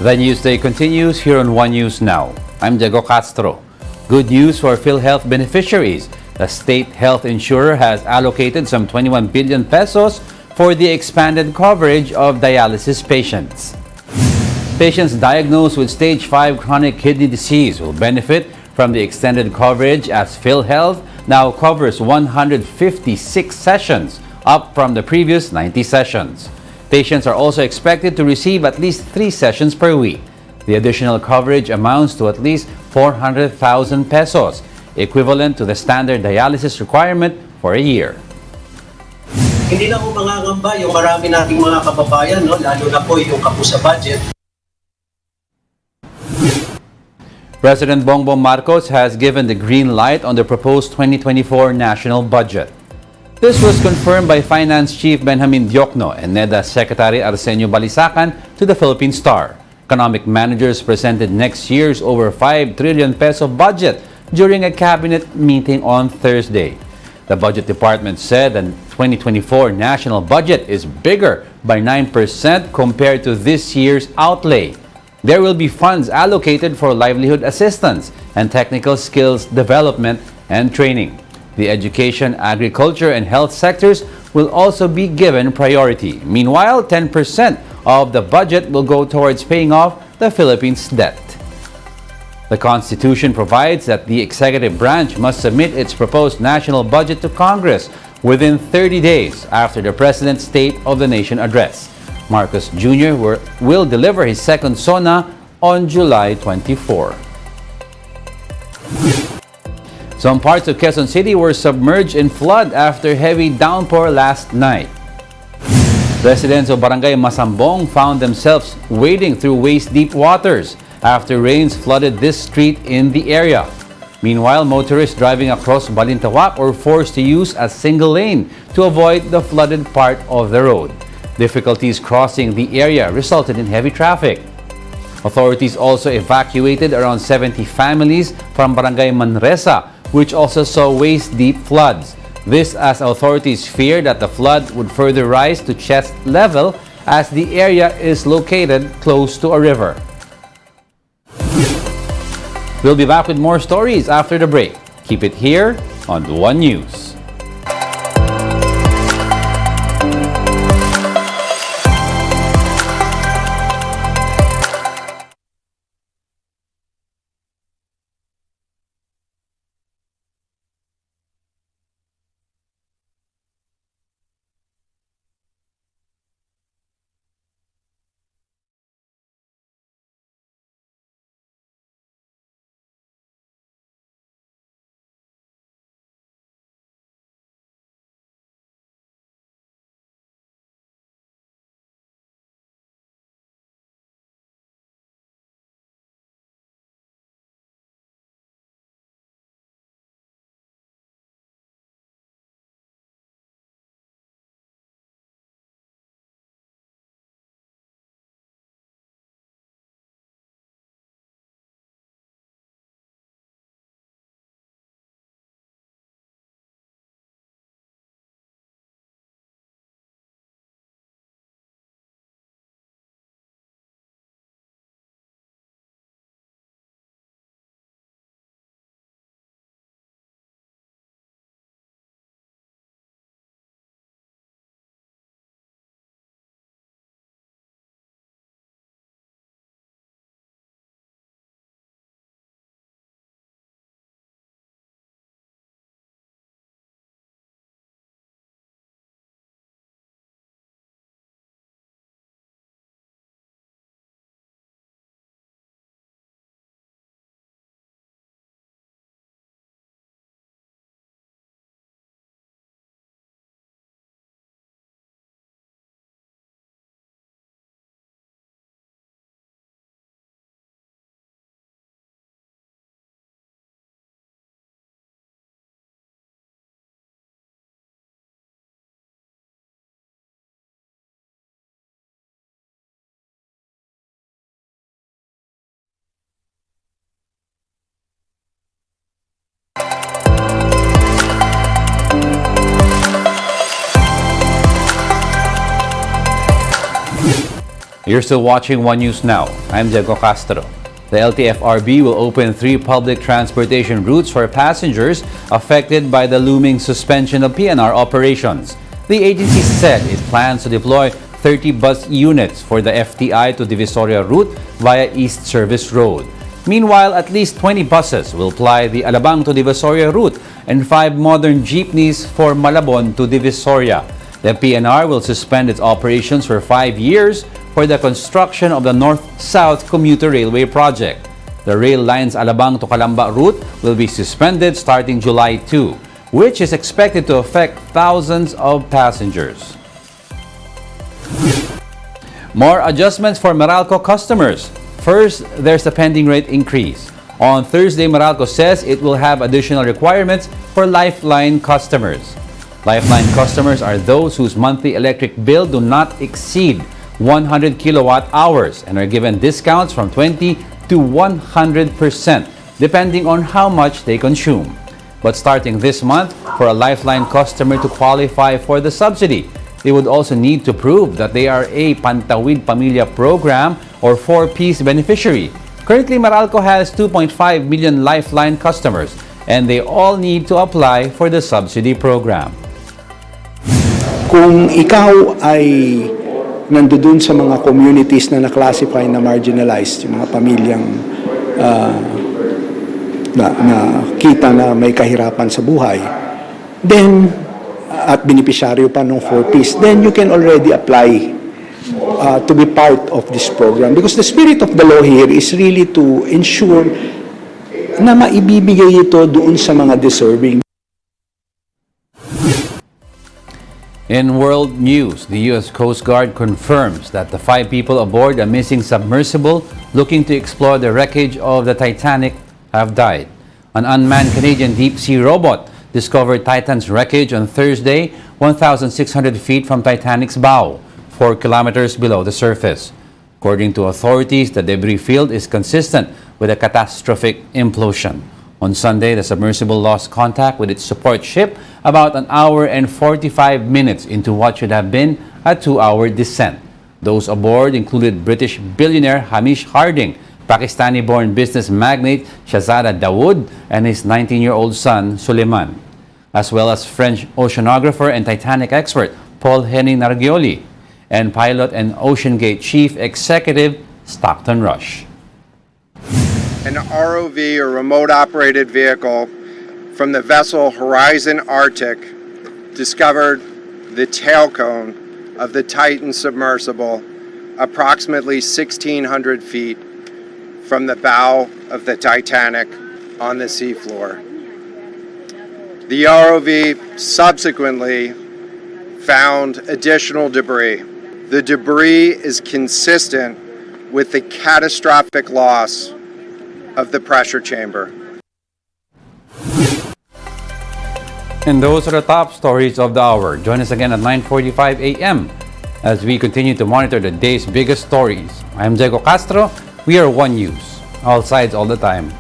The News Day continues here on One News Now. I'm Diego Castro. Good news for PhilHealth beneficiaries. The state health insurer has allocated some 21 billion pesos for the expanded coverage of dialysis patients. Patients diagnosed with stage 5 chronic kidney disease will benefit from the extended coverage as PhilHealth now covers 156 sessions, up from the previous 90 sessions. Patients are also expected to receive at least 3 sessions per week. The additional coverage amounts to at least 400,000 pesos, equivalent to the standard dialysis requirement for a year. Hindi na po mangangamba yung marami nating mga kababayan, lalo na po yung kapos sa budget. President Bongbong Marcos has given the green light on the proposed 2024 national budget. This was confirmed by Finance Chief Benjamin Diokno and NEDA Secretary Arsenio Balisacan to the Philippine Star. Economic managers presented next year's over 5 trillion peso budget during a cabinet meeting on Thursday. The Budget Department said the 2024 national budget is bigger by 9% compared to this year's outlay. There will be funds allocated for livelihood assistance and technical skills development and training. The education, agriculture, and health sectors will also be given priority. Meanwhile, 10% of the budget will go towards paying off the Philippines' debt. The Constitution provides that the executive branch must submit its proposed national budget to Congress within 30 days after the President's State of the Nation address. Marcos Jr. will deliver his second SONA on July 24. Some parts of Quezon City were submerged in flood after heavy downpour last night. Residents of Barangay Masambong found themselves wading through waist-deep waters after rains flooded this street in the area. Meanwhile, motorists driving across Balintawak were forced to use a single lane to avoid the flooded part of the road. Difficulties crossing the area resulted in heavy traffic. Authorities also evacuated around 70 families from Barangay Manresa, which also saw waist-deep floods. This as authorities fear that the flood would further rise to chest level as the area is located close to a river. We'll be back with more stories after the break. Keep it here on One News. You're still watching One News Now. I'm Diego Castro. The LTFRB will open 3 public transportation routes for passengers affected by the looming suspension of PNR operations. The agency said it plans to deploy 30 bus units for the FTI to Divisoria route via East Service Road. Meanwhile, at least 20 buses will ply the Alabang to Divisoria route and 5 modern jeepneys for Malabon to Divisoria. The PNR will suspend its operations for 5 years for the construction of the North-South Commuter Railway project. The rail line's Alabang to Calamba route will be suspended starting July 2, which is expected to affect thousands of passengers. More adjustments for Meralco customers. First, there's the pending rate increase. On Thursday, Meralco says it will have additional requirements for Lifeline customers. Lifeline customers are those whose monthly electric bill do not exceed 100 kilowatt hours and are given discounts from 20 to 100% depending on how much they consume. But starting this month, for a Lifeline customer to qualify for the subsidy, they would also need to prove that they are a Pantawid Pamilya program or 4-piece beneficiary. Currently, Meralco has 2.5 million Lifeline customers and they all need to apply for the subsidy program. Kung ikaw ay nandoon sa mga communities na na-classify na marginalized, yung mga pamilyang na kita na may kahirapan sa buhay, then at beneficiaryo pa ng 4-piece, then you can already apply to be part of this program. Because the spirit of the law here is really to ensure na maibibigay ito doon sa mga deserving. In world news, the U.S. Coast Guard confirms that the 5 people aboard a missing submersible looking to explore the wreckage of the Titanic have died. An unmanned Canadian deep-sea robot discovered Titan's wreckage on Thursday, 1,600 feet from Titanic's bow, 4 kilometers below the surface. According to authorities, the debris field is consistent with a catastrophic implosion. On Sunday, the submersible lost contact with its support ship about an hour and 45 minutes into what should have been a 2-hour descent. Those aboard included British billionaire Hamish Harding, Pakistani-born business magnate Shahzada Dawood, and his 19-year-old son, Suleiman, as well as French oceanographer and Titanic expert Paul-Henri Nargioli, and pilot and OceanGate chief executive Stockton Rush. An ROV, or remote-operated vehicle, from the vessel Horizon Arctic discovered the tail cone of the Titan submersible approximately 1,600 feet from the bow of the Titanic on the seafloor. The ROV subsequently found additional debris. The debris is consistent with the catastrophic loss of the pressure chamber. And those are the top stories of the hour. Join us again at 9:45 a.m. as we continue to monitor the day's biggest stories. I'm Diego Castro. We are One News. All sides, all the time.